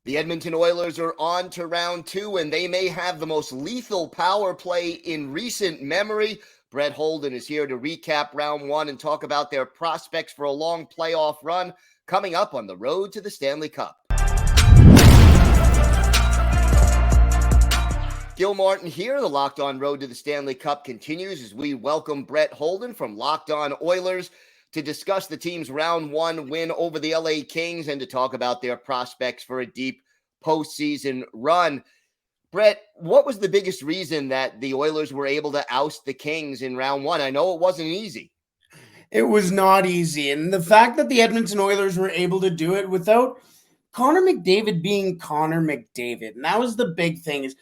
The Edmonton Oilers are on to round two, and they may have the most lethal power play in recent memory. Brett Holden is here to recap round one and talk about their prospects for a long playoff run coming up on the road to the Stanley Cup. Gil Martin here. The Locked On Road to the Stanley Cup continues as we welcome Brett Holden from Locked On Oilers to discuss the team's round one win over the LA Kings and to talk about their prospects for a deep postseason run. Brett, what was the biggest reason that the Oilers were able to oust the Kings in round one? I know it wasn't easy. It was not easy. And the fact that the Edmonton Oilers were able to do it without Connor McDavid being Connor McDavid. And that was the big thing is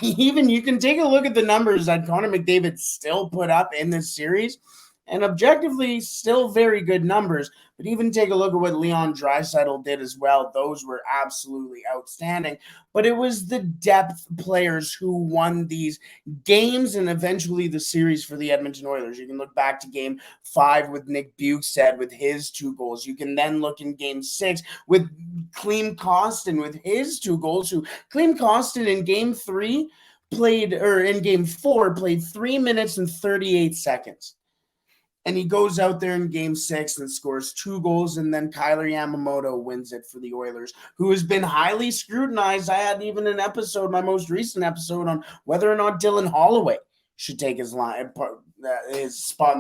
even you can take a look at the numbers that Connor McDavid still put up in this series. And objectively, still very good numbers. But even take a look at what Leon Draisaitl did as well. Those were absolutely outstanding. But it was the depth players who won these games and eventually the series for the Edmonton Oilers. You can look back to Game 5 with Nick Bukestad with his 2 goals. You can then look in Game 6 with Klim Kostin with his 2 goals. Klim Kostin in Game 3 in Game 4 played 3 minutes and 38 seconds. And he goes out there in Game 6 and scores 2 goals, and then Kyler Yamamoto wins it for the Oilers, who has been highly scrutinized. I had even an episode, my most recent episode, on whether or not Dylan Holloway should take his spot in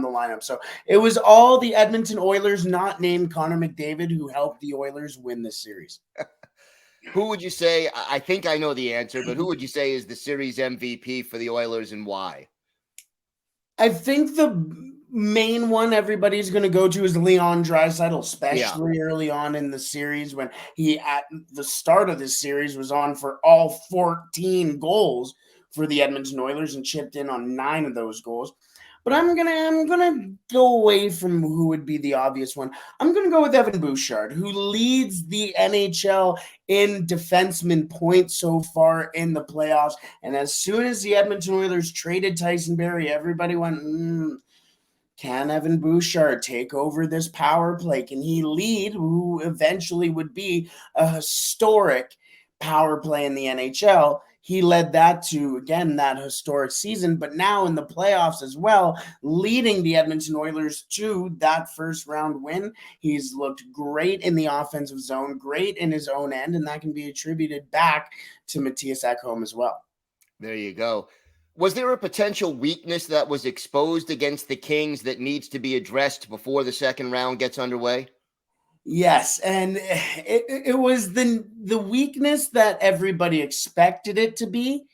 the lineup. So it was all the Edmonton Oilers, not named Connor McDavid, who helped the Oilers win this series. Who would you say, I think I know the answer, but who would you say is the series MVP for the Oilers and why? I think the main one everybody's going to go to is Leon Draisaitl, especially early on in the series when he, at the start of this series, was on for all 14 goals for the Edmonton Oilers and chipped in on 9 of those goals. But I'm gonna go away from who would be the obvious one. I'm gonna go with Evan Bouchard, who leads the NHL in defenseman points so far in the playoffs. And as soon as the Edmonton Oilers traded Tyson Barrie, everybody went, can Evan Bouchard take over this power play? Can he lead who eventually would be a historic power play in the NHL? He led that to, again, that historic season, but now in the playoffs as well, leading the Edmonton Oilers to that first round win. He's looked great in the offensive zone, great in his own end, and that can be attributed back to Mattias Ekholm as well. There you go. Was there a potential weakness that was exposed against the Kings that needs to be addressed before the second round gets underway? Yes, and it was the weakness that everybody expected it to be,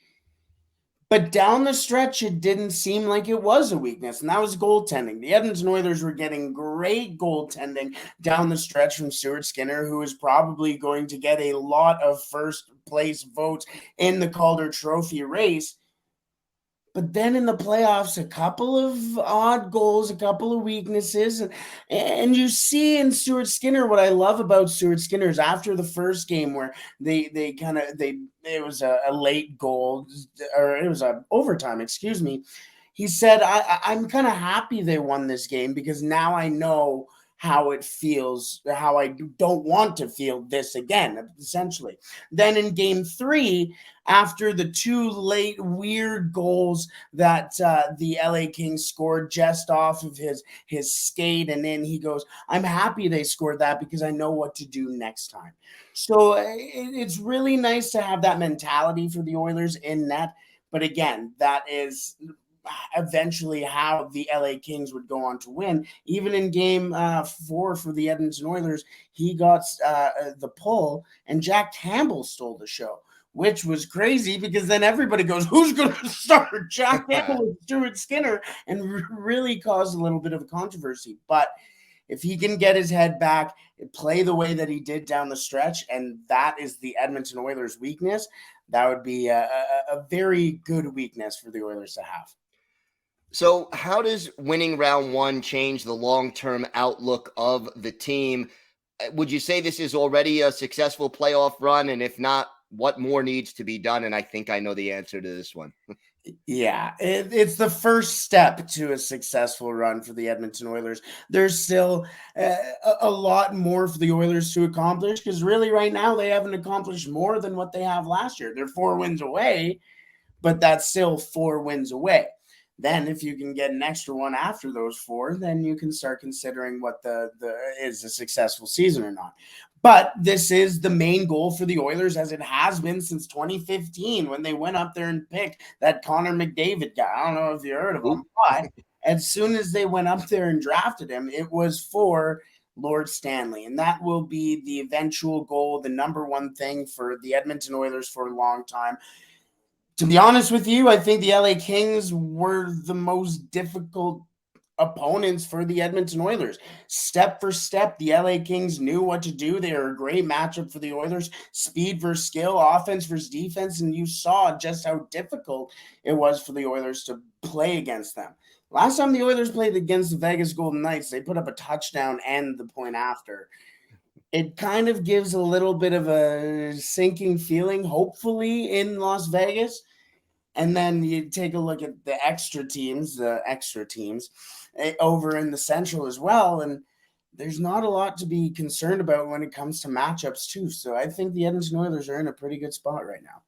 but down the stretch, it didn't seem like it was a weakness, and that was goaltending. The Edmonton Oilers were getting great goaltending down the stretch from Stuart Skinner, who is probably going to get a lot of first-place votes in the Calder Trophy race. But then in the playoffs, a couple of odd goals, a couple of weaknesses. And you see in Stuart Skinner, what I love about Stuart Skinner is after the first game where it was a late goal, or it was a overtime, excuse me. He said, I'm kind of happy they won this game because now I know how it feels, how I don't want to feel this again, essentially. Then in Game 3, after the 2 late weird goals that the LA Kings scored just off of his skate, and then he goes, I'm happy they scored that because I know what to do next time. So it's really nice to have that mentality for the Oilers in net. But again, that is eventually how the LA Kings would go on to win. Even in Game 4 for the Edmonton Oilers, he got the pull, and Jack Campbell stole the show, which was crazy because then everybody goes, who's going to start Jack Campbell with Stuart Skinner? And really caused a little bit of a controversy. But if he can get his head back and play the way that he did down the stretch, and that is the Edmonton Oilers' weakness, that would be a very good weakness for the Oilers to have. So how does winning round one change the long-term outlook of the team? Would you say this is already a successful playoff run? And if not, what more needs to be done? And I think I know the answer to this one. Yeah, it's the first step to a successful run for the Edmonton Oilers. There's still a lot more for the Oilers to accomplish because really right now they haven't accomplished more than what they have last year. They're 4 wins away, but that's still 4 wins away. Then if you can get an extra one after those 4, then you can start considering what the is a successful season or not. But this is the main goal for the Oilers, as it has been since 2015 when they went up there and picked that Connor McDavid guy. I don't know if you heard of him, but as soon as they went up there and drafted him, it was for Lord Stanley. And that will be the eventual goal, the number one thing for the Edmonton Oilers for a long time. To be honest with you, I think the LA Kings were the most difficult opponents for the Edmonton Oilers. Step for step, the LA Kings knew what to do. They were a great matchup for the Oilers. Speed versus skill, offense versus defense, and you saw just how difficult it was for the Oilers to play against them. Last time the Oilers played against the Vegas Golden Knights, they put up a touchdown and the point after. It kind of gives a little bit of a sinking feeling, hopefully, in Las Vegas. And then you take a look at the extra teams over in the Central as well. And there's not a lot to be concerned about when it comes to matchups, too. So I think the Edmonton Oilers are in a pretty good spot right now.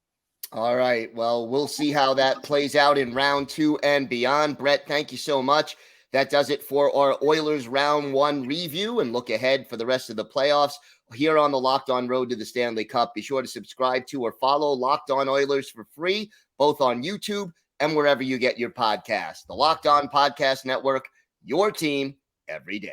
All right. Well, we'll see how that plays out in round 2 and beyond. Brett, thank you so much. That does it for our Oilers round 1 review and look ahead for the rest of the playoffs here on the Locked On Road to the Stanley Cup. Be sure to subscribe to or follow Locked On Oilers for free, both on YouTube and wherever you get your podcasts. The Locked On Podcast Network, your team every day.